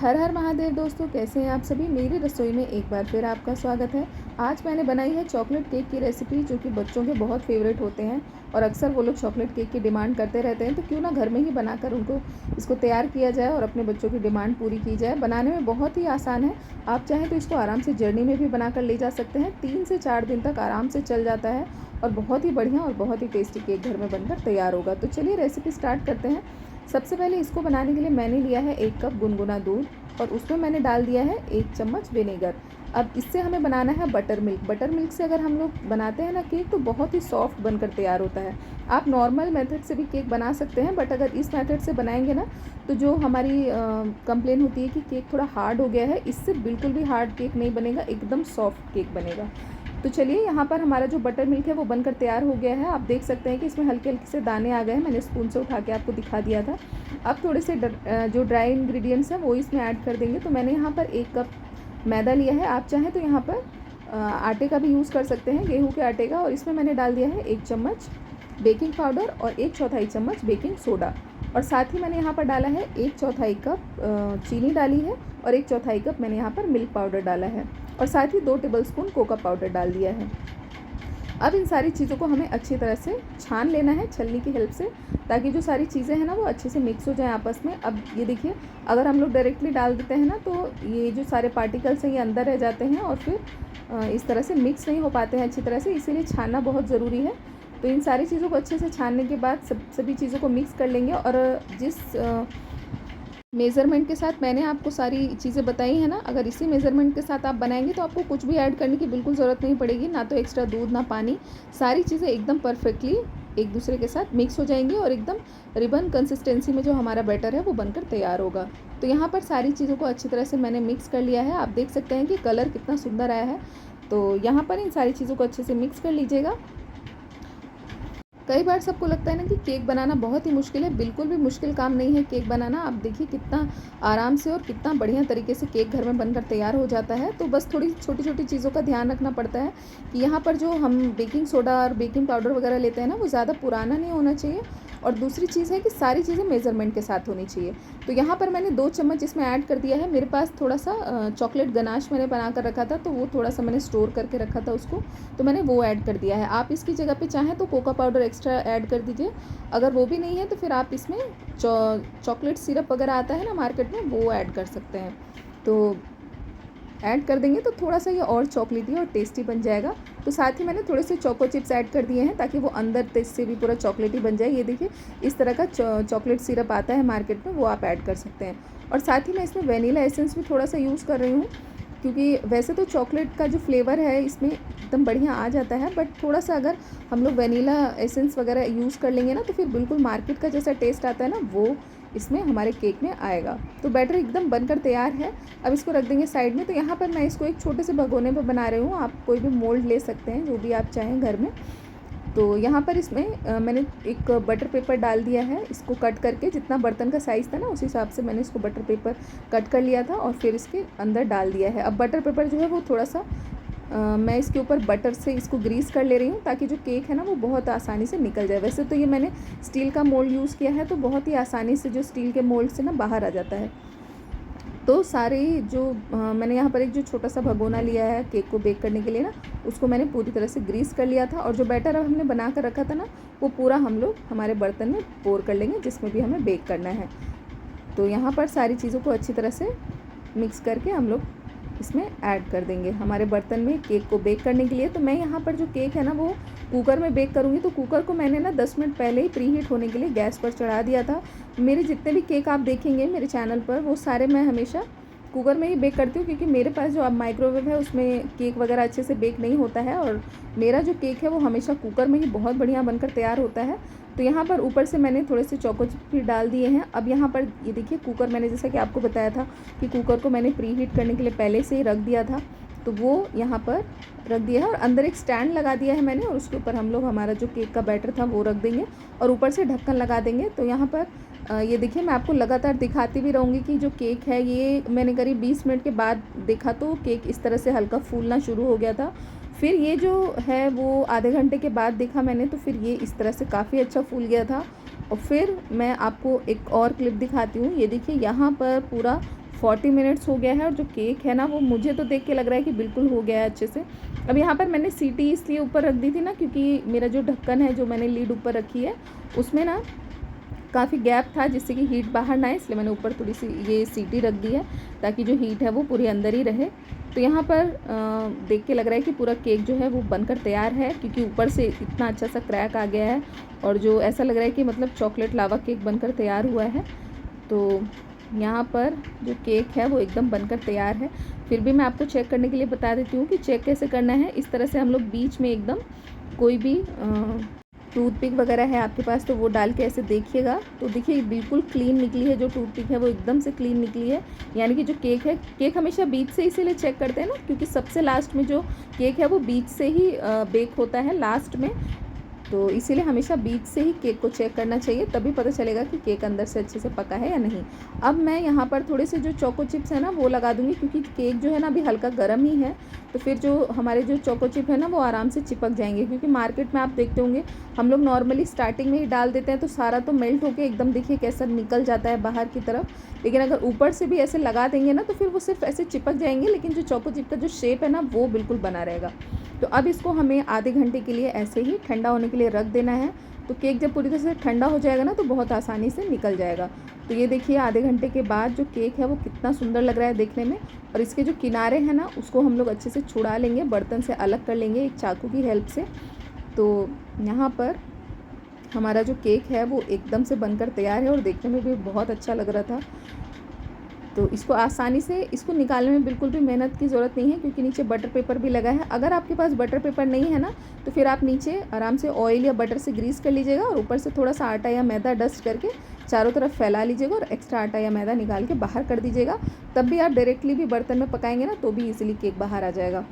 हर हर महादेव दोस्तों, कैसे हैं आप सभी। मेरी रसोई में एक बार फिर आपका स्वागत है। आज मैंने बनाई है चॉकलेट केक की रेसिपी, जो कि बच्चों के बहुत फेवरेट होते हैं और अक्सर वो लोग चॉकलेट केक की डिमांड करते रहते हैं। तो क्यों ना घर में ही बनाकर उनको इसको तैयार किया जाए और अपने बच्चों की डिमांड पूरी की जाए। बनाने में बहुत ही आसान है। आप चाहें तो इसको आराम से जर्नी में भी बनाकर ले जा सकते हैं। 3 से 4 दिन तक आराम से चल जाता है और बहुत ही बढ़िया और बहुत ही टेस्टी केक घर में बनकर तैयार होगा। तो चलिए रेसिपी स्टार्ट करते हैं। सबसे पहले इसको बनाने के लिए मैंने लिया है 1 कप गुनगुना दूध और उसमें मैंने डाल दिया है 1 चम्मच विनेगर। अब इससे हमें बनाना है बटर मिल्क। बटर मिल्क से अगर हम लोग बनाते हैं ना केक, तो बहुत ही सॉफ्ट बनकर तैयार होता है। आप नॉर्मल मेथड से भी केक बना सकते हैं, बट अगर इस मेथड से बनाएंगे ना, तो जो हमारी कंप्लेन होती है कि केक थोड़ा हार्ड हो गया है, इससे बिल्कुल भी हार्ड केक नहीं बनेगा, एकदम सॉफ्ट केक बनेगा। तो चलिए, यहाँ पर हमारा जो बटर मिल्क है वो बनकर तैयार हो गया है। आप देख सकते हैं कि इसमें हल्के हल्के से दाने आ गए हैं। मैंने स्पून से उठा के आपको दिखा दिया था। अब थोड़े से जो ड्राई इंग्रेडिएंट्स हैं वो इसमें ऐड कर देंगे। तो मैंने यहाँ पर 1 कप मैदा लिया है। आप चाहें तो यहाँ पर आटे का भी यूज़ कर सकते हैं, गेहूं के आटे का। और इसमें मैंने डाल दिया है 1 चम्मच बेकिंग पाउडर और 1/4 चम्मच बेकिंग सोडा। और साथ ही मैंने यहाँ पर डाला है 1/4 कप चीनी डाली है और 1/4 कप मैंने यहाँ पर मिल्क पाउडर डाला है। और साथ ही 2 टेबलस्पून कोका पाउडर डाल दिया है। अब इन सारी चीज़ों को हमें अच्छी तरह से छान लेना है छलनी की हेल्प से, ताकि जो सारी चीज़ें हैं ना वो अच्छे से मिक्स हो जाएं आपस में। अब ये देखिए, अगर हम लोग डायरेक्टली डाल देते हैं ना, तो ये जो सारे पार्टिकल्स हैं ये अंदर रह जाते हैं और फिर इस तरह से मिक्स नहीं हो पाते हैं अच्छी तरह से। इसीलिए छानना बहुत ज़रूरी है। तो इन सारी चीज़ों को अच्छे से छानने के बाद सभी चीज़ों को मिक्स कर लेंगे। और जिस मेज़रमेंट के साथ मैंने आपको सारी चीज़ें बताई हैं ना, अगर इसी मेज़रमेंट के साथ आप बनाएंगे तो आपको कुछ भी ऐड करने की बिल्कुल ज़रूरत नहीं पड़ेगी, ना तो एक्स्ट्रा दूध ना पानी। सारी चीज़ें एकदम परफेक्टली एक दूसरे के साथ मिक्स हो जाएंगी और एकदम रिबन कंसिस्टेंसी में जो हमारा बैटर है वो बनकर तैयार होगा। तो यहाँ पर सारी चीज़ों को अच्छी तरह से मैंने मिक्स कर लिया है। आप देख सकते हैं कि कलर कितना सुंदर आया है। तो यहाँ पर इन सारी चीज़ों को अच्छे से मिक्स कर लीजिएगा। कई बार सबको लगता है ना कि केक बनाना बहुत ही मुश्किल है। बिल्कुल भी मुश्किल काम नहीं है केक बनाना। आप देखिए कितना आराम से और कितना बढ़िया तरीके से केक घर में बनकर तैयार हो जाता है। तो बस थोड़ी छोटी छोटी चीज़ों का ध्यान रखना पड़ता है कि यहाँ पर जो हम बेकिंग सोडा और बेकिंग पाउडर वगैरह लेते हैं ना, वो ज़्यादा पुराना नहीं होना चाहिए। और दूसरी चीज़ है कि सारी चीज़ें मेज़रमेंट के साथ होनी चाहिए। तो यहाँ पर मैंने 2 चम्मच इसमें ऐड कर दिया है। मेरे पास थोड़ा सा चॉकलेट गनाश मैंने बना कर रखा था, तो वो थोड़ा सा मैंने स्टोर करके रखा था उसको, तो मैंने वो ऐड कर दिया है। आप इसकी जगह पे चाहें तो कोका पाउडर एक्स्ट्रा ऐड कर दीजिए। अगर वो भी नहीं है तो फिर आप इसमें चॉकलेट सिरप वगैरह आता है ना मार्केट में, वो ऐड कर सकते हैं। तो ऐड कर देंगे तो थोड़ा सा ये और चॉकलेटी और टेस्टी बन जाएगा। तो साथ ही मैंने थोड़े से चोको चिप्स ऐड कर दिए हैं, ताकि वो अंदर से भी पूरा चॉकलेटी बन जाए। ये देखिए, इस तरह का चॉकलेट सिरप आता है मार्केट में, वो आप ऐड कर सकते हैं। और साथ ही मैं इसमें वेनीला एसेंस भी थोड़ा सा यूज़ कर रही हूँ, क्योंकि वैसे तो चॉकलेट का जो फ्लेवर है इसमें एकदम बढ़िया आ जाता है, बट थोड़ा सा अगर हम लोग वेनीला एसेंस वगैरह यूज़ कर लेंगे ना, तो फिर बिल्कुल मार्केट का जैसा टेस्ट आता है ना, वो इसमें हमारे केक में आएगा। तो बैटर एकदम बनकर तैयार है। अब इसको रख देंगे साइड में। तो यहाँ पर मैं इसको एक छोटे से भगोने पर बना रही हूँ। आप कोई भी मोल्ड ले सकते हैं, जो भी आप चाहें घर में। तो यहाँ पर इसमें मैंने एक बटर पेपर डाल दिया है। इसको कट करके, जितना बर्तन का साइज़ था ना उस हिसाब से मैंने इसको बटर पेपर कट कर लिया था और फिर इसके अंदर डाल दिया है। अब बटर पेपर जो है वो थोड़ा सा मैं इसके ऊपर बटर से इसको ग्रीस कर ले रही हूँ, ताकि जो केक है ना वो बहुत आसानी से निकल जाए। वैसे तो ये मैंने स्टील का मोल्ड यूज़ किया है, तो बहुत ही आसानी से जो स्टील के मोल्ड से ना बाहर आ जाता है। तो सारे जो मैंने यहाँ पर एक जो छोटा सा भगोना लिया है केक को बेक करने के लिए ना, उसको मैंने पूरी तरह से ग्रीस कर लिया था। और जो बैटर अब हमने बना कर रखा था ना, वो पूरा हम लोग हमारे बर्तन में पोर कर लेंगे, जिसमें भी हमें बेक करना है। तो यहाँ पर सारी चीज़ों को अच्छी तरह से मिक्स करके हम लोग इसमें ऐड कर देंगे हमारे बर्तन में केक को बेक करने के लिए। तो मैं यहाँ पर जो केक है ना वो कुकर में बेक करूँगी। तो कुकर को मैंने ना 10 मिनट पहले ही प्री हीट होने के लिए गैस पर चढ़ा दिया था। मेरे जितने भी केक आप देखेंगे मेरे चैनल पर, वो सारे मैं हमेशा कुकर में ही बेक करती हूँ, क्योंकि मेरे पास जो अब माइक्रोवेव है उसमें केक वगैरह अच्छे से बेक नहीं होता है। और मेरा जो केक है वो हमेशा कुकर में ही बहुत बढ़िया बनकर तैयार होता है। तो यहाँ पर ऊपर से मैंने थोड़े से चोको चिप भी डाल दिए हैं। अब यहाँ पर ये देखिए, कुकर मैंने जैसा कि आपको बताया था कि कुकर को मैंने प्री हीट करने के लिए पहले से ही रख दिया था, तो वो यहाँ पर रख दिया है। और अंदर एक स्टैंड लगा दिया है मैंने, और उसके ऊपर हम लोग हमारा जो केक का बैटर था वो रख देंगे और ऊपर से ढक्कन लगा देंगे। तो यहाँ पर ये देखिए, मैं आपको लगातार दिखाती भी रहूँगी कि जो केक है ये मैंने करीब 20 मिनट के बाद देखा तो केक इस तरह से हल्का फूलना शुरू हो गया था। फिर ये जो है वो आधे घंटे के बाद देखा मैंने, तो फिर ये इस तरह से काफ़ी अच्छा फूल गया था। और फिर मैं आपको एक और क्लिप दिखाती हूँ। ये देखिए, यहाँ पर पूरा 40 मिनट्स हो गया है और जो केक है ना वो मुझे तो देख के लग रहा है कि बिल्कुल हो गया है अच्छे से। अब यहाँ पर मैंने सीटी इसलिए ऊपर रख दी थी ना, क्योंकि मेरा जो ढक्कन है, जो मैंने लीड ऊपर रखी है, उसमें ना काफ़ी गैप था जिससे कि हीट बाहर ना आए, इसलिए मैंने ऊपर थोड़ी सी ये सीटी रख दी है ताकि जो हीट है वो पूरी अंदर ही रहे। तो यहाँ पर देख के लग रहा है कि पूरा केक जो है वो बनकर तैयार है, क्योंकि ऊपर से इतना अच्छा सा क्रैक आ गया है और जो ऐसा लग रहा है कि मतलब चॉकलेट लावा केक बनकर तैयार हुआ है। तो यहाँ पर जो केक है वो एकदम बनकर तैयार है। फिर भी मैं आपको चेक करने के लिए बता देती हूँ कि चेक कैसे करना है। इस तरह से हम लोग बीच में एकदम कोई भी टूथपिक वगैरह है आपके पास तो वो डाल के ऐसे देखिएगा, तो देखिए बिल्कुल क्लीन निकली है। जो टूथपिक है वो एकदम से क्लीन निकली है, यानी कि जो केक है, केक हमेशा बीच से इसीलिए चेक करते हैं ना, क्योंकि सबसे लास्ट में जो केक है वो बीच से ही बेक होता है लास्ट में, तो इसीलिए हमेशा बीच से ही केक को चेक करना चाहिए, तभी पता चलेगा कि केक अंदर से अच्छे से पका है या नहीं। अब मैं यहाँ पर थोड़े से जो चोको चिप्स है ना वो लगा दूँगी, क्योंकि केक जो है ना अभी हल्का गर्म ही है, तो फिर जो हमारे जो चोको चिप है ना वो आराम से चिपक जाएंगे। क्योंकि मार्केट में आप देखते होंगे हम लोग नॉर्मली स्टार्टिंग में ही डाल देते हैं तो सारा तो मेल्ट होके एकदम देखिए कैसा निकल जाता है बाहर की तरफ, लेकिन अगर ऊपर से भी ऐसे लगा देंगे ना तो फिर वो सिर्फ ऐसे चिपक जाएंगे, लेकिन जो चोको चिप का जो शेप है ना वो बिल्कुल बना रहेगा। तो अब इसको हमें आधे घंटे के लिए ऐसे ही ठंडा होने के लिए रख देना है। तो केक जब पूरी तरह से ठंडा हो जाएगा ना तो बहुत आसानी से निकल जाएगा। तो ये देखिए आधे घंटे के बाद जो केक है वो कितना सुंदर लग रहा है देखने में। और इसके जो किनारे हैं ना उसको हम लोग अच्छे से छुड़ा लेंगे, बर्तन से अलग कर लेंगे एक चाकू की हेल्प से। तो यहाँ पर हमारा जो केक है वो एकदम से बनकर तैयार है और देखने में भी बहुत अच्छा लग रहा था। तो इसको आसानी से इसको निकालने में बिल्कुल भी मेहनत की ज़रूरत नहीं है, क्योंकि नीचे बटर पेपर भी लगा है। अगर आपके पास बटर पेपर नहीं है ना तो फिर आप नीचे आराम से ऑयल या बटर से ग्रीस कर लीजिएगा और ऊपर से थोड़ा सा आटा या मैदा डस्ट करके चारों तरफ फैला लीजिएगा और एक्स्ट्रा आटा या मैदा निकाल के बाहर कर दीजिएगा। तब भी आप डायरेक्टली भी बर्तन में पकाएंगे ना तो भी ईजिली केक बाहर आ जाएगा।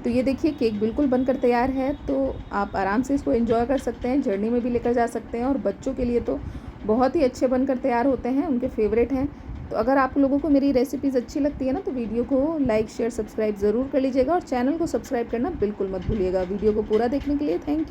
तो ये देखिए केक बिल्कुल बनकर तैयार है, तो आप आराम से इसको एंजॉय कर सकते हैं, जर्नी में भी लेकर जा सकते हैं। और बच्चों के लिए तो बहुत ही अच्छे बनकर तैयार होते हैं, उनके फेवरेट हैं। तो अगर आप लोगों को मेरी रेसिपीज़ अच्छी लगती है ना तो वीडियो को लाइक शेयर सब्सक्राइब ज़रूर कर लीजिएगा और चैनल को सब्सक्राइब करना बिल्कुल मत भूलिएगा। वीडियो को पूरा देखने के लिए थैंक यू।